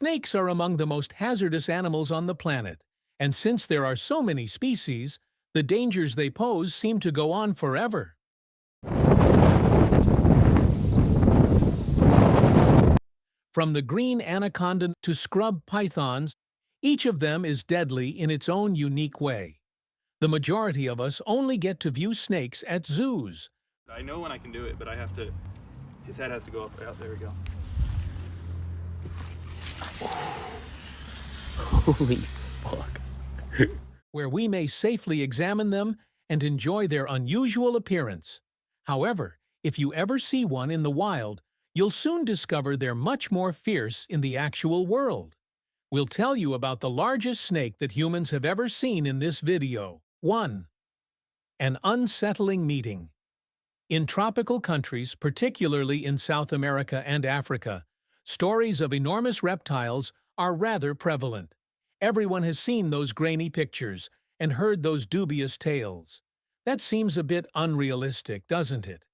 Snakes are among the most hazardous animals on the planet, and since there are so many species, the dangers they pose seem to go on forever. From the green anaconda to scrub pythons, each of them is deadly in its own unique way. The majority of us only get to view snakes at zoos. I know when I can do it, but I have to, his head has to go up. Oh, there we go. Holy fuck. Where we may safely examine them and enjoy their unusual appearance. However, if you ever see one in the wild, you'll soon discover they're much more fierce in the actual world. We'll tell you about the largest snake that humans have ever seen in this video. 1. An unsettling meeting. In tropical countries, particularly in South America and Africa, stories of enormous reptiles are rather prevalent. Everyone has seen those grainy pictures and heard those dubious tales. That seems a bit unrealistic, doesn't it?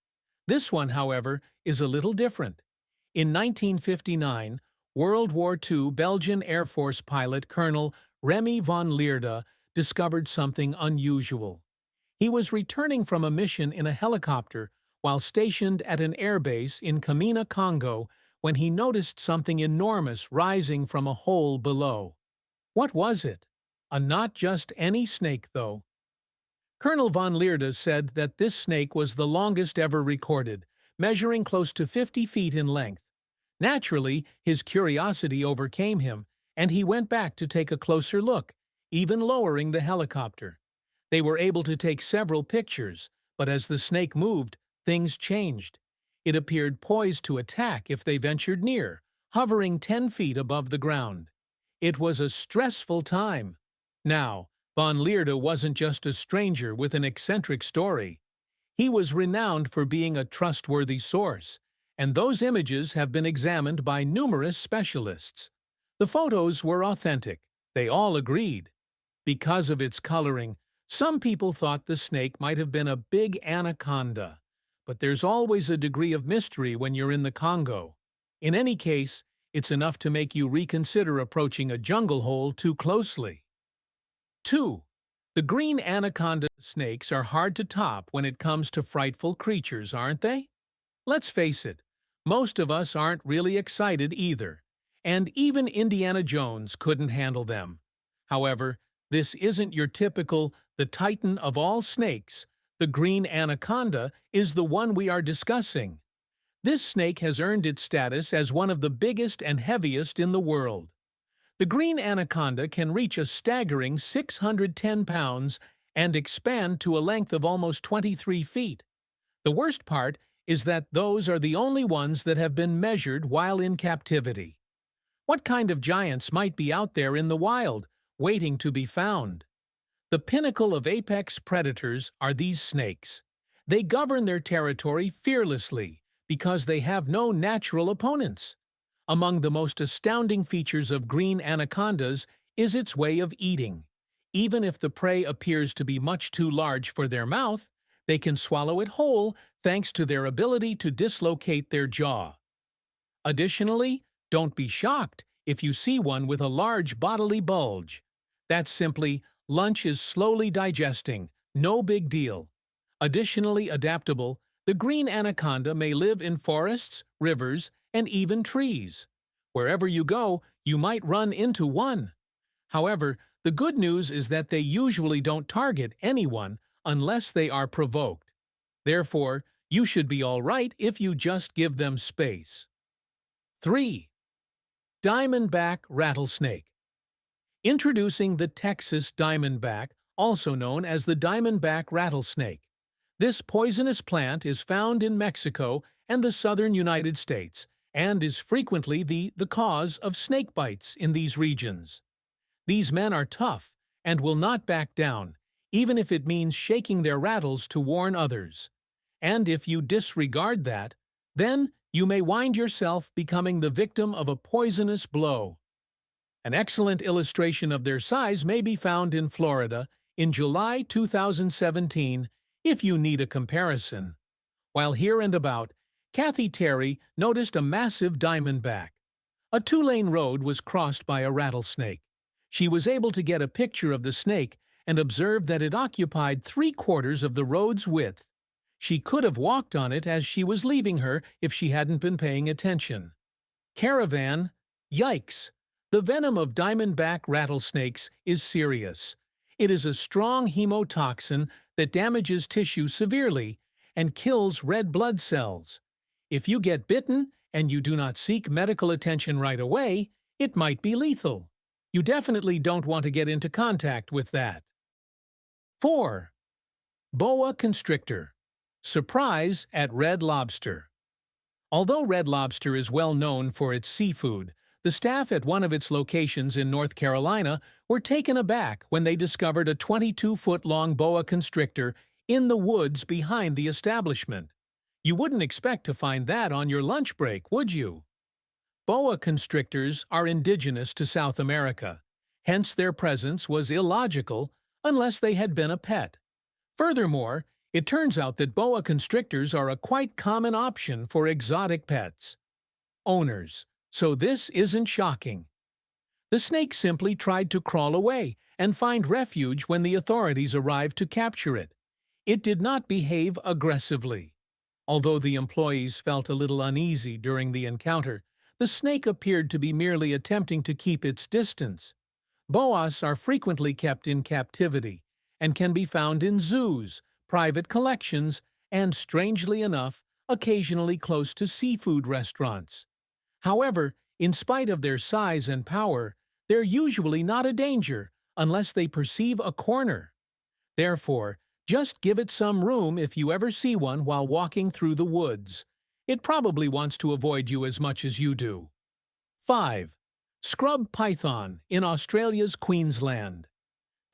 This one, however, is a little different. In 1959, World War II Belgian Air Force pilot Colonel Remy van Leerde discovered something unusual. He was returning from a mission in a helicopter while stationed at an airbase in Kamina, Congo, when he noticed something enormous rising from a hole below. What was it? Not just any snake, though. Colonel van Leerde said that this snake was the longest ever recorded, measuring close to 50 feet in length. Naturally, his curiosity overcame him, and he went back to take a closer look, even lowering the helicopter. They were able to take several pictures, but as the snake moved, things changed. It appeared poised to attack if they ventured near, hovering 10 feet above the ground. It was a stressful time. Now, van Leerde wasn't just a stranger with an eccentric story. He was renowned for being a trustworthy source, and those images have been examined by numerous specialists. The photos were authentic, they all agreed. Because of its coloring, some people thought the snake might have been a big anaconda, but there's always a degree of mystery when you're in the Congo. In any case, it's enough to make you reconsider approaching a jungle hole too closely. 2. The green anaconda snakes are hard to top when it comes to frightful creatures, aren't they? Let's face it, most of us aren't really excited either, and even Indiana Jones couldn't handle them. However, this isn't your typical, the titan of all snakes. The green anaconda is the one we are discussing. This snake has earned its status as one of the biggest and heaviest in the world. The green anaconda can reach a staggering 610 pounds and expand to a length of almost 23 feet. The worst part is that those are the only ones that have been measured while in captivity. What kind of giants might be out there in the wild, waiting to be found? The pinnacle of apex predators are these snakes. They govern their territory fearlessly because they have no natural opponents. Among the most astounding features of green anacondas is its way of eating. Even if the prey appears to be much too large for their mouth, they can swallow it whole thanks to their ability to dislocate their jaw. Additionally, don't be shocked if you see one with a large bodily bulge. That's simply lunch is slowly digesting, no big deal. Additionally adaptable, the green anaconda may live in forests, rivers, and even trees. Wherever you go, you might run into one. However, the good news is that they usually don't target anyone unless they are provoked. Therefore, you should be all right if you just give them space. 3. Diamondback rattlesnake. Introducing the Texas diamondback, also known as the diamondback rattlesnake. This poisonous plant is found in Mexico and the southern United States, and is frequently the cause of snake bites in these regions. These men are tough and will not back down, even if it means shaking their rattles to warn others. And if you disregard that, then you may wind yourself becoming the victim of a poisonous blow. An excellent illustration of their size may be found in Florida in July 2017, if you need a comparison. While here and about, Kathy Terry noticed a massive diamondback. A two-lane road was crossed by a rattlesnake. She was able to get a picture of the snake and observed that it occupied 3/4 of the road's width. She could have walked on it as she was leaving her if she hadn't been paying attention. Caravan. Yikes! The venom of diamondback rattlesnakes is serious. It is a strong hemotoxin that damages tissue severely and kills red blood cells. If you get bitten and you do not seek medical attention right away, it might be lethal. You definitely don't want to get into contact with that. 4. Boa constrictor. Surprise at Red Lobster. Although Red Lobster is well known for its seafood, the staff at one of its locations in North Carolina were taken aback when they discovered a 22-foot-long boa constrictor in the woods behind the establishment. You wouldn't expect to find that on your lunch break, would you? Boa constrictors are indigenous to South America, hence their presence was illogical unless they had been a pet. Furthermore, it turns out that boa constrictors are a quite common option for exotic pets. Owners, so this isn't shocking. The snake simply tried to crawl away and find refuge when the authorities arrived to capture it. It did not behave aggressively. Although the employees felt a little uneasy during the encounter, the snake appeared to be merely attempting to keep its distance. Boas are frequently kept in captivity and can be found in zoos, private collections, and, strangely enough, occasionally close to seafood restaurants. However, in spite of their size and power, they're usually not a danger unless they perceive a corner. Therefore, just give it some room if you ever see one while walking through the woods. It probably wants to avoid you as much as you do. 5. Scrub python in Australia's Queensland.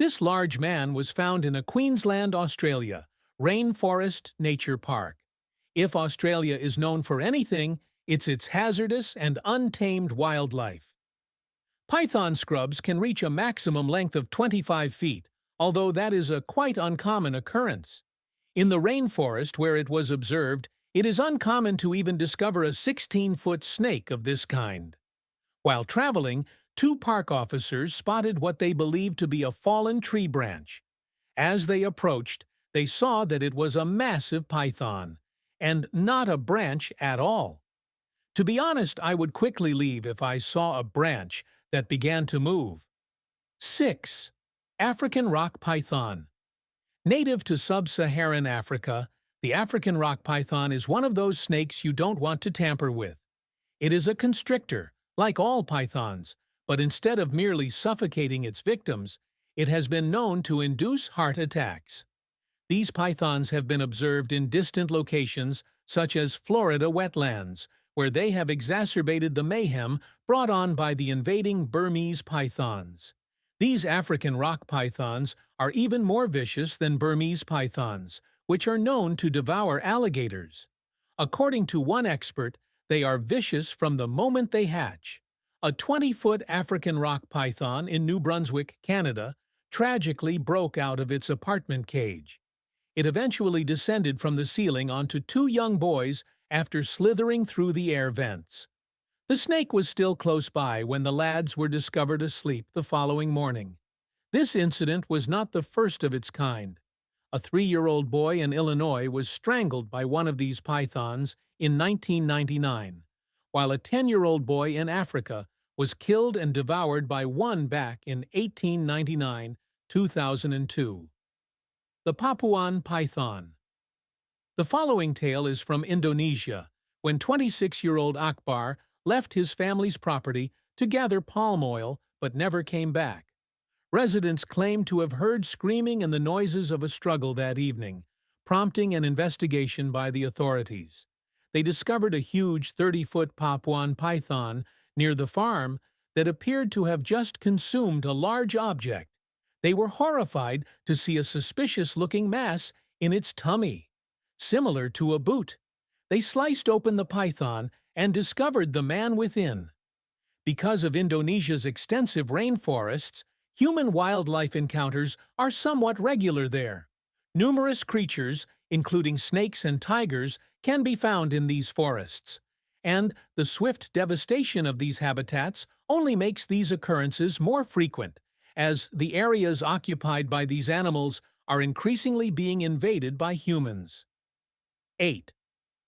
This large man was found in a Queensland, Australia, rainforest nature park. If Australia is known for anything, it's its hazardous and untamed wildlife. Python scrubs can reach a maximum length of 25 feet, although that is a quite uncommon occurrence. In the rainforest where it was observed, it is uncommon to even discover a 16-foot snake of this kind. While traveling, 2 park officers spotted what they believed to be a fallen tree branch. As they approached, they saw that it was a massive python, and not a branch at all. To be honest, I would quickly leave if I saw a branch that began to move. 6. African rock python. Native to sub-Saharan Africa, the African rock python is one of those snakes you don't want to tamper with. It is a constrictor, like all pythons, but instead of merely suffocating its victims, it has been known to induce heart attacks. These pythons have been observed in distant locations such as Florida wetlands, where they have exacerbated the mayhem brought on by the invading Burmese pythons. These African rock pythons are even more vicious than Burmese pythons, which are known to devour alligators. According to one expert, they are vicious from the moment they hatch. A 20-foot African rock python in New Brunswick, Canada, tragically broke out of its apartment cage. It eventually descended from the ceiling onto 2 young boys after slithering through the air vents. The snake was still close by when the lads were discovered asleep the following morning. This incident was not the first of its kind. A 3-year-old boy in Illinois was strangled by one of these pythons in 1999, while a 10-year-old boy in Africa was killed and devoured by one back in 1899-2002. The Papuan python. The following tale is from Indonesia, when 26-year-old Akbar left his family's property to gather palm oil but never came back. Residents claim to have heard screaming and the noises of a struggle that evening, prompting an investigation by the authorities. They discovered a huge 30-foot Papuan python near the farm that appeared to have just consumed a large object. They were horrified to see a suspicious-looking mass in its tummy, similar to a boot. They sliced open the python and discovered the man within. Because of Indonesia's extensive rainforests, human-wildlife encounters are somewhat regular there. Numerous creatures, including snakes and tigers, can be found in these forests, and the swift devastation of these habitats only makes these occurrences more frequent, as the areas occupied by these animals are increasingly being invaded by humans. 8.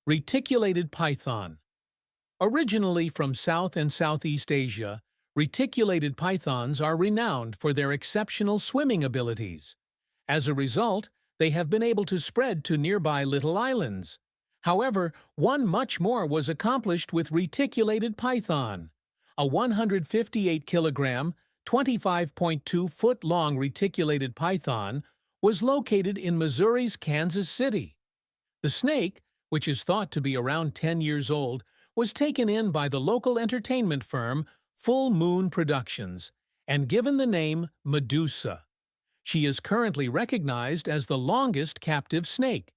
Reticulated python. Originally from South and Southeast Asia, reticulated pythons are renowned for their exceptional swimming abilities. As a result, they have been able to spread to nearby little islands. However, one much more was accomplished with reticulated python. A 158-kilogram, 25.2-foot-long reticulated python was located in Missouri's Kansas City. The snake, which is thought to be around 10 years old, was taken in by the local entertainment firm Full Moon Productions and given the name Medusa. She is currently recognized as the longest captive snake.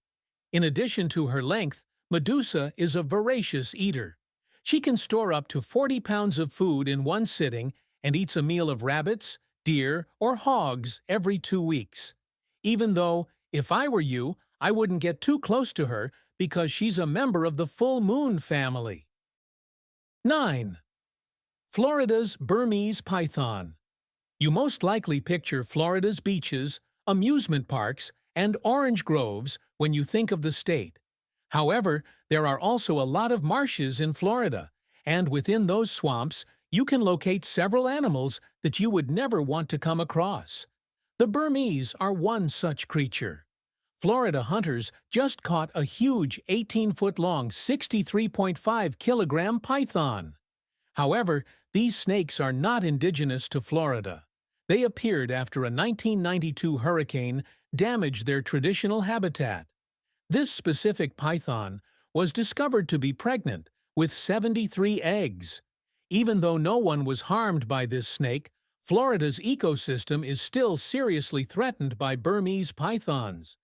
In addition to her length, Medusa is a voracious eater. She can store up to 40 pounds of food in one sitting and eats a meal of rabbits, deer, or hogs every 2 weeks. Even though, if I were you, I wouldn't get too close to her because she's a member of the full moon family. 9. Florida's Burmese python. You most likely picture Florida's beaches, amusement parks, and orange groves when you think of the state. However, there are also a lot of marshes in Florida, and within those swamps, you can locate several animals that you would never want to come across. The Burmese are one such creature. Florida hunters just caught a huge 18-foot-long, 63.5-kilogram python. However, these snakes are not indigenous to Florida. They appeared after a 1992 hurricane damaged their traditional habitat. This specific python was discovered to be pregnant with 73 eggs. Even though no one was harmed by this snake, Florida's ecosystem is still seriously threatened by Burmese pythons.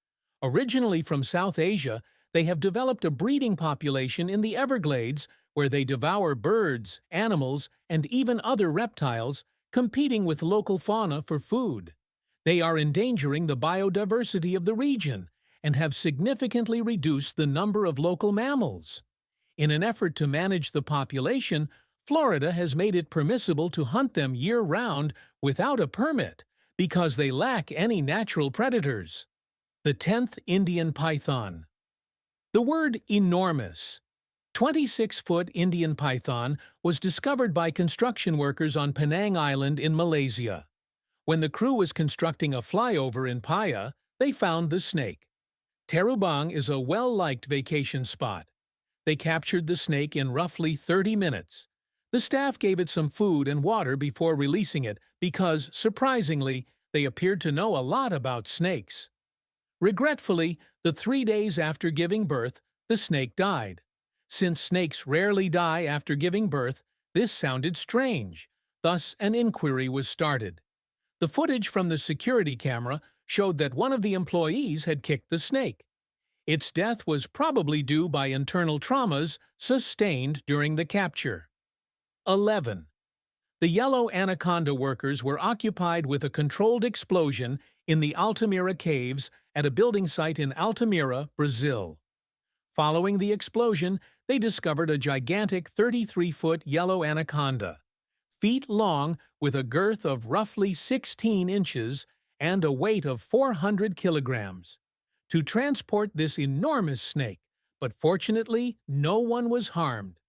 Originally from South Asia, they have developed a breeding population in the Everglades where they devour birds, animals, and even other reptiles, competing with local fauna for food. They are endangering the biodiversity of the region and have significantly reduced the number of local mammals. In an effort to manage the population, Florida has made it permissible to hunt them year-round without a permit because they lack any natural predators. The 10th Indian python. The word enormous. 26-foot Indian python was discovered by construction workers on Penang Island in Malaysia. When the crew was constructing a flyover in Paya, they found the snake. Terubang is a well-liked vacation spot. They captured the snake in roughly 30 minutes. The staff gave it some food and water before releasing it because, surprisingly, they appeared to know a lot about snakes. Regretfully, the 3 days after giving birth, the snake died. Since snakes rarely die after giving birth, this sounded strange. Thus, an inquiry was started. The footage from the security camera showed that one of the employees had kicked the snake. Its death was probably due by internal traumas sustained during the capture. 11. The yellow Anaconda workers were occupied with a controlled explosion in the Altamira Caves at a building site in Altamira, Brazil. Following the explosion, they discovered a gigantic 33-foot yellow anaconda, feet long with a girth of roughly 16 inches and a weight of 400 kilograms. To transport this enormous snake, but fortunately no one was harmed.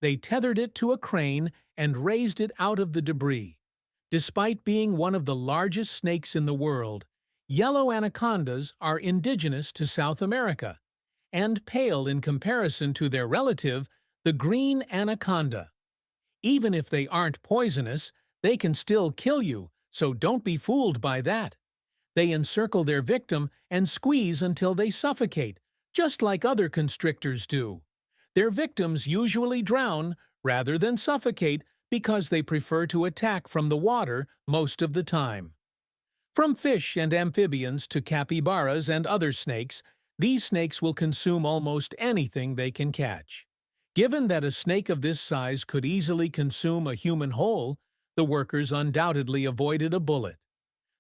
They tethered it to a crane and raised it out of the debris. Despite being one of the largest snakes in the world, yellow anacondas are indigenous to South America and pale in comparison to their relative, the green anaconda. Even if they aren't poisonous, they can still kill you, so don't be fooled by that. They encircle their victim and squeeze until they suffocate, just like other constrictors do. Their victims usually drown rather than suffocate because they prefer to attack from the water most of the time. From fish and amphibians to capybaras and other snakes, these snakes will consume almost anything they can catch. Given that a snake of this size could easily consume a human whole, the workers undoubtedly avoided a bullet.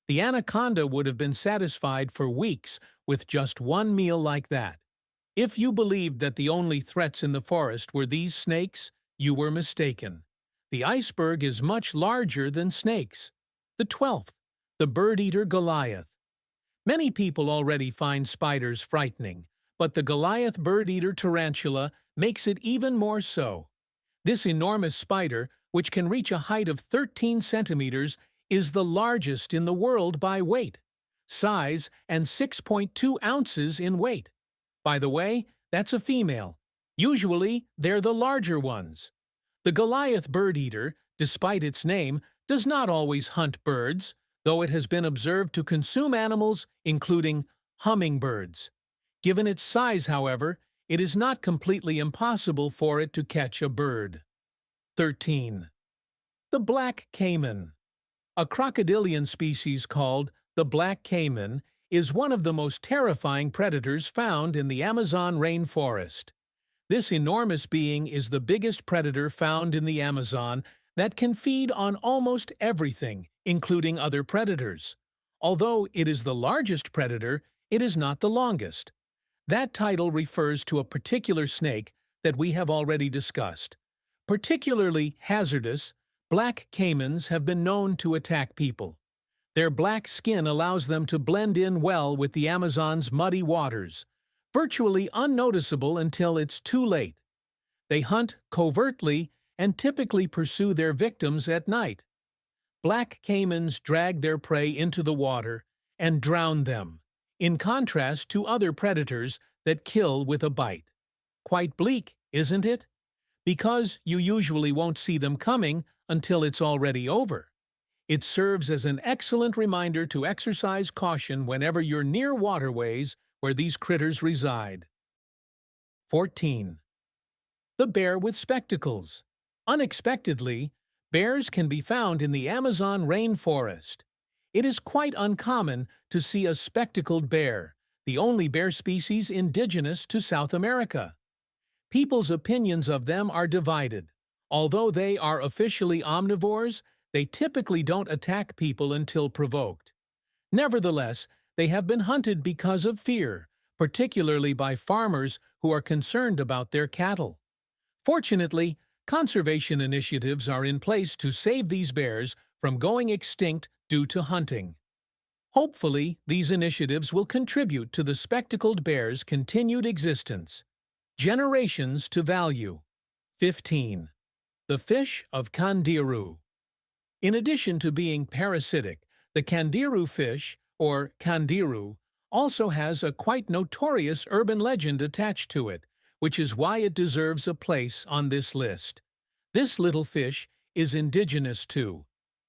The anaconda would have been satisfied for weeks with just one meal like that. If you believed that the only threats in the forest were these snakes, you were mistaken. The iceberg is much larger than snakes. The 12th, the Birdeater Goliath. Many people already find spiders frightening, but the Goliath bird-eater tarantula makes it even more so. This enormous spider, which can reach a height of 13 centimeters, is the largest in the world by weight, size, and 6.2 ounces in weight. By the way, that's a female. Usually, they're the larger ones. The Goliath bird-eater, despite its name, does not always hunt birds, though it has been observed to consume animals, including hummingbirds. Given its size, however, it is not completely impossible for it to catch a bird. 13. The Black Cayman. A crocodilian species called the Black Cayman is one of the most terrifying predators found in the Amazon rainforest. This enormous being is the biggest predator found in the Amazon that can feed on almost everything, including other predators. Although it is the largest predator, it is not the longest. That title refers to a particular snake that we have already discussed. Particularly hazardous, black caimans have been known to attack people. Their black skin allows them to blend in well with the Amazon's muddy waters, virtually unnoticeable until it's too late. They hunt covertly and typically pursue their victims at night. Black caimans drag their prey into the water and drown them, in contrast to other predators that kill with a bite. Quite bleak, isn't it? Because you usually won't see them coming until it's already over. It serves as an excellent reminder to exercise caution whenever you're near waterways where these critters reside. 14. The bear with spectacles. Unexpectedly, bears can be found in the Amazon rainforest. It is quite uncommon to see a spectacled bear, the only bear species indigenous to South America. People's opinions of them are divided. Although they are officially omnivores, they typically don't attack people until provoked. Nevertheless, they have been hunted because of fear, particularly by farmers who are concerned about their cattle. Fortunately, conservation initiatives are in place to save these bears from going extinct due to hunting. Hopefully, these initiatives will contribute to the spectacled bear's continued existence. Generations to value. 15. The Fish of Kandiru. In addition to being parasitic, the Kandiru fish, or Kandiru, also has a quite notorious urban legend attached to it, which is why it deserves a place on this list. This little fish is indigenous to.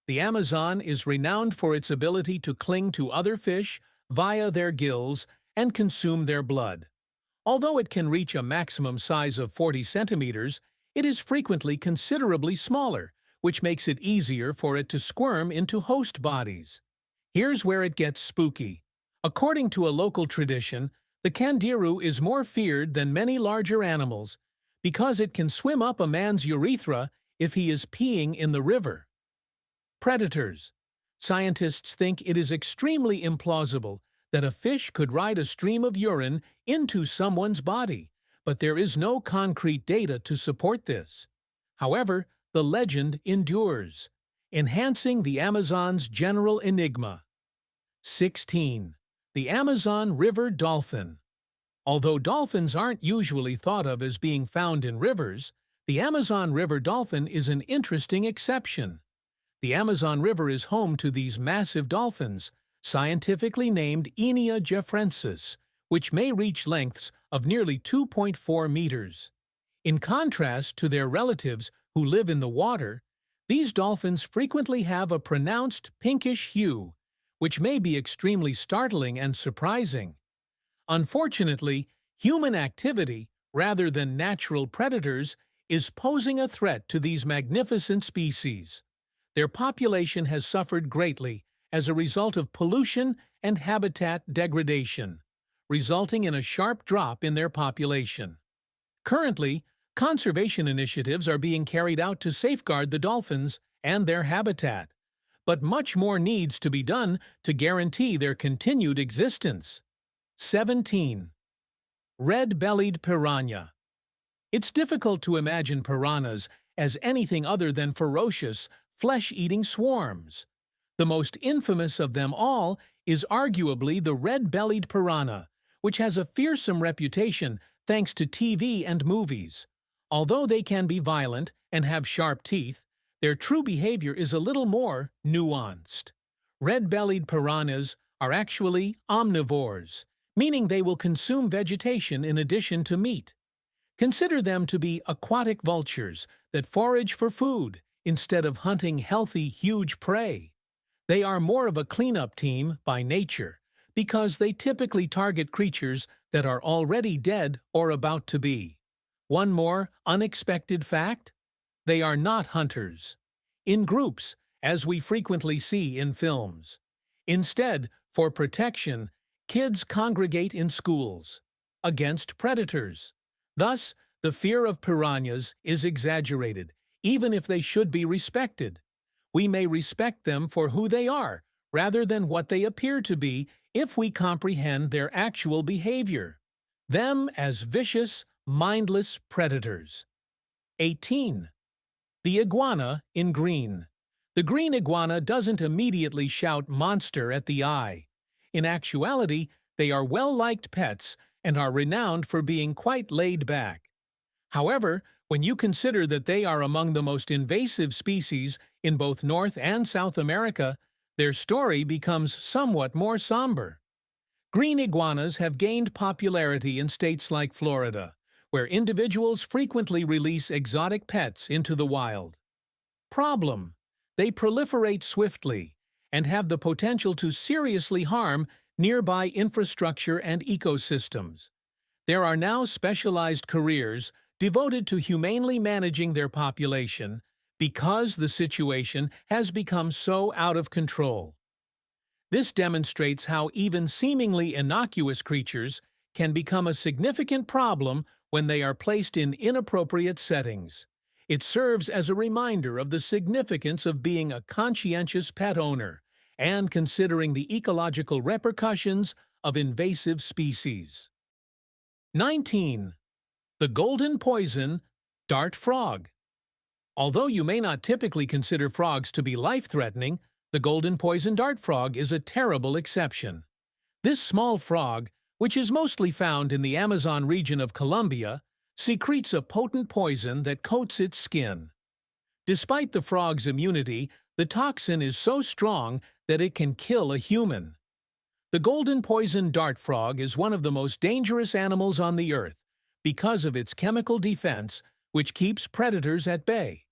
The Amazon is renowned for its ability to cling to other fish via their gills and consume their blood. Although it can reach a maximum size of 40 centimeters, it is frequently considerably smaller, which makes it easier for it to squirm into host bodies. Here's where it gets spooky. According to a local tradition, the Kandiru is more feared than many larger animals because it can swim up a man's urethra if he is peeing in the river. Predators. Scientists think it is extremely implausible that a fish could ride a stream of urine into someone's body, but there is no concrete data to support this. However, the legend endures, enhancing the Amazon's general enigma. 16. The Amazon River Dolphin. Although dolphins aren't usually thought of as being found in rivers, the Amazon River dolphin is an interesting exception. The Amazon River is home to these massive dolphins, scientifically named Inia geoffrensis, which may reach lengths of nearly 2.4 meters. In contrast to their relatives who live in the water, these dolphins frequently have a pronounced pinkish hue, which may be extremely startling and surprising. Unfortunately, human activity, rather than natural predators, is posing a threat to these magnificent species. Their population has suffered greatly as a result of pollution and habitat degradation, resulting in a sharp drop in their population. Currently, conservation initiatives are being carried out to safeguard the dolphins and their habitat, but much more needs to be done to guarantee their continued existence. 17. Red-bellied piranha. It's difficult to imagine piranhas as anything other than ferocious, flesh-eating swarms. The most infamous of them all is arguably the red-bellied piranha, which has a fearsome reputation thanks to TV and movies. Although they can be violent and have sharp teeth, their true behavior is a little more nuanced. Red-bellied piranhas are actually omnivores, meaning they will consume vegetation in addition to meat. Consider them to be aquatic vultures that forage for food instead of hunting healthy, huge prey. They are more of a cleanup team by nature because they typically target creatures that are already dead or about to be. One more unexpected fact: they are not hunters in groups, as we frequently see in films. Instead, for protection, kids congregate in schools against predators. Thus, the fear of piranhas is exaggerated, even if they should be respected. We may respect them for who they are, rather than what they appear to be, if we comprehend their actual behavior. Them as vicious, mindless predators. 18. The iguana in green. The green iguana doesn't immediately shout monster at the eye. In actuality, they are well-liked pets and are renowned for being quite laid back. However, when you consider that they are among the most invasive species in both North and South America, their story becomes somewhat more somber. Green iguanas have gained popularity in states like Florida, where individuals frequently release exotic pets into the wild. Problem: they proliferate swiftly and have the potential to seriously harm nearby infrastructure and ecosystems. There are now specialized careers devoted to humanely managing their population because the situation has become so out of control. This demonstrates how even seemingly innocuous creatures can become a significant problem when they are placed in inappropriate settings. It serves as a reminder of the significance of being a conscientious pet owner and considering the ecological repercussions of invasive species. 19. The golden poison dart frog. Although you may not typically consider frogs to be life-threatening, the golden poison dart frog is a terrible exception. This small frog, which is mostly found in the Amazon region of Colombia, secretes a potent poison that coats its skin. Despite the frog's immunity, the toxin is so strong that it can kill a human. The golden poison dart frog is one of the most dangerous animals on the earth because of its chemical defense, which keeps predators at bay.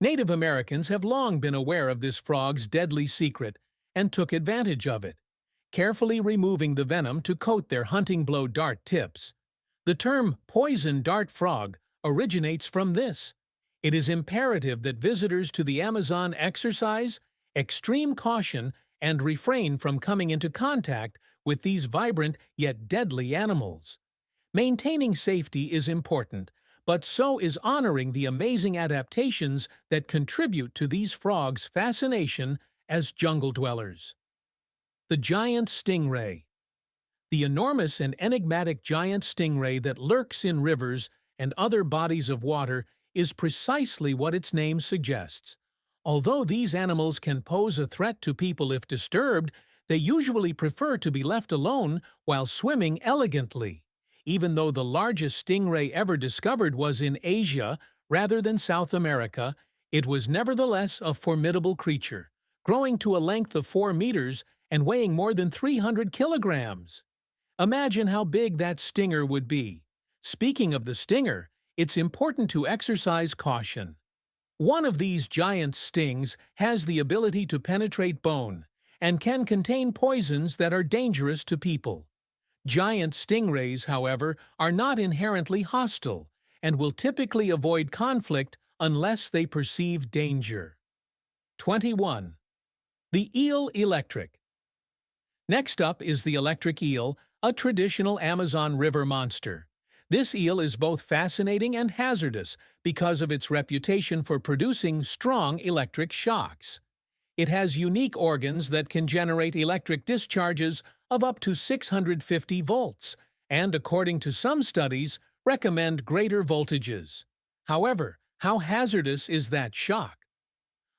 Native Americans have long been aware of this frog's deadly secret and took advantage of it, carefully removing the venom to coat their hunting blow dart tips. The term poison dart frog originates from this. It is imperative that visitors to the Amazon exercise extreme caution and refrain from coming into contact with these vibrant yet deadly animals. Maintaining safety is important, but so is honoring the amazing adaptations that contribute to these frogs' fascination as jungle dwellers. The giant stingray. The enormous and enigmatic giant stingray that lurks in rivers and other bodies of water is precisely what its name suggests. Although these animals can pose a threat to people if disturbed, they usually prefer to be left alone while swimming elegantly. Even though the largest stingray ever discovered was in Asia rather than South America, it was nevertheless a formidable creature, growing to a length of 4 meters and weighing more than 300 kilograms. Imagine how big that stinger would be. Speaking of the stinger, it's important to exercise caution. One of these giant stings has the ability to penetrate bone and can contain poisons that are dangerous to people. Giant stingrays, however, are not inherently hostile and will typically avoid conflict unless they perceive danger. 21. The eel electric. Next up is the electric eel, a traditional Amazon River monster. This eel is both fascinating and hazardous because of its reputation for producing strong electric shocks. It has unique organs that can generate electric discharges of up to 650 volts and according to some studies, recommend greater voltages. However, how hazardous is that shock?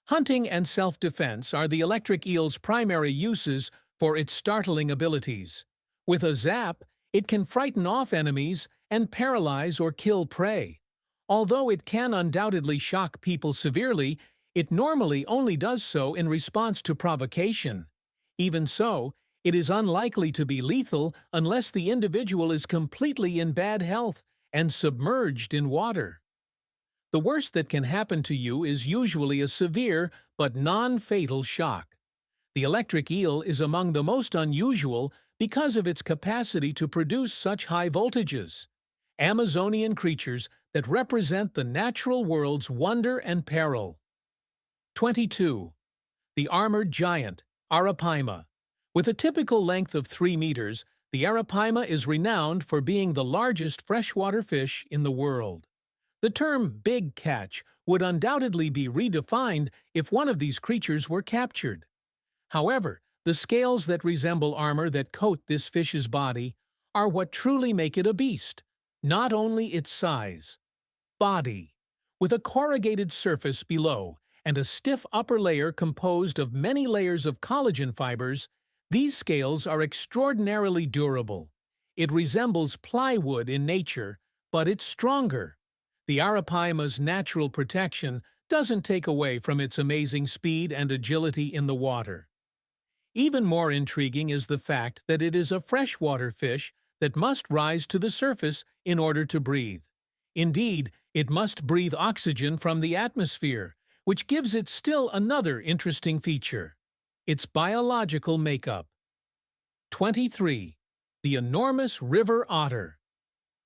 Hunting and self-defense are the electric eel's primary uses for its startling abilities. With a zap, it can frighten off enemies and paralyze or kill prey. Although it can undoubtedly shock people severely, it normally only does so in response to provocation. Even so, it is unlikely to be lethal unless the individual is completely in bad health and submerged in water. The worst that can happen to you is usually a severe but non-fatal shock. The electric eel is among the most unusual because of its capacity to produce such high voltages. Amazonian creatures that represent the natural world's wonder and peril. 22. The armored giant, Arapima. With a typical length of 3 meters, the Arapima is renowned for being the largest freshwater fish in the world. The term big catch would undoubtedly be redefined if one of these creatures were captured. However, the scales that resemble armor that coat this fish's body are what truly make it a beast, not only its size. Body. With a corrugated surface below and a stiff upper layer composed of many layers of collagen fibers, these scales are extraordinarily durable. It resembles plywood in nature, but it's stronger. The Arapima's natural protection doesn't take away from its amazing speed and agility in the water. Even more intriguing is the fact that it is a freshwater fish that must rise to the surface in order to breathe. Indeed, it must breathe oxygen from the atmosphere, which gives it still another interesting feature: its biological makeup. 23. The enormous river otter.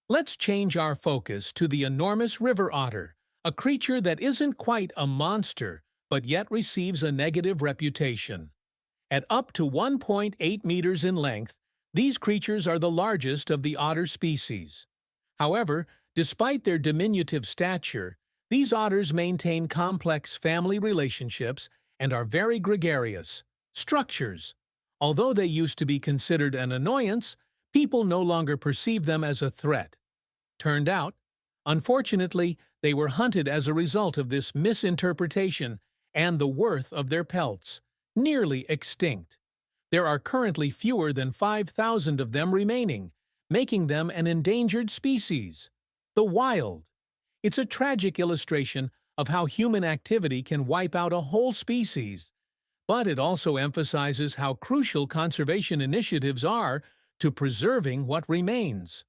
Let's change our focus to the enormous river otter, a creature that isn't quite a monster, but yet receives a negative reputation. At up to 1.8 meters in length, these creatures are the largest of the otter species. However, despite their diminutive stature, these otters maintain complex family relationships and are very gregarious. Structures. Although they used to be considered an annoyance, people no longer perceive them as a threat. Turned out, unfortunately, they were hunted as a result of this misinterpretation and the worth of their pelts, nearly extinct. There are currently fewer than 5,000 of them remaining, making them an endangered species. The wild. It's a tragic illustration of how human activity can wipe out a whole species, but it also emphasizes how crucial conservation initiatives are to preserving what remains.